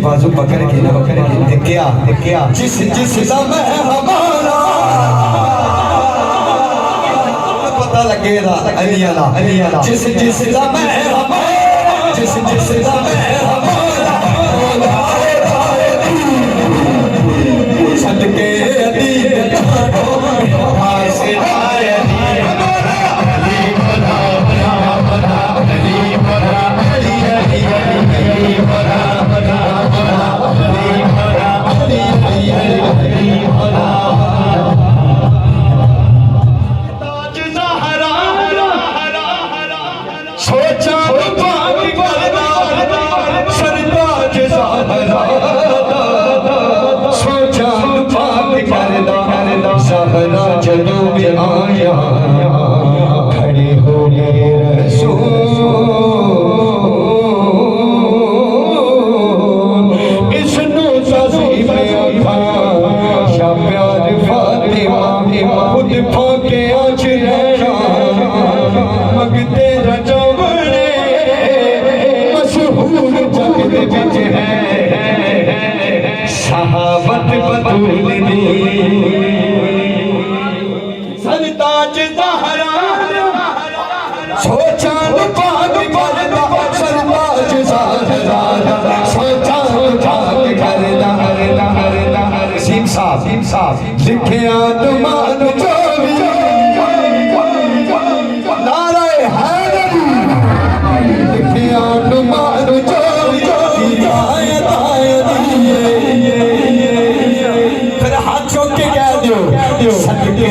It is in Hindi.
बाजू पकड़ के क्या जिस दम है हमारा पता लगेगा अलियाला जिस दम है हमारा जिस दम है हमारा छत के जदों में आया खड़े हो गए रसूल इसनो सजी में उठा या प्यार फातिमा खुद फाके आज रहना मगते रजोड़े मशहूर जग दे विच है सहाबत बतूल दी सरताज ज़हरा सोचान पाक करदा सरताज ज़हरा सोचान पाक करदा सीम साहब लिखे आदमान चोरी नारे हैदरी लिखे आदमान चोरी फिर हाथ चौक के कह दो सदके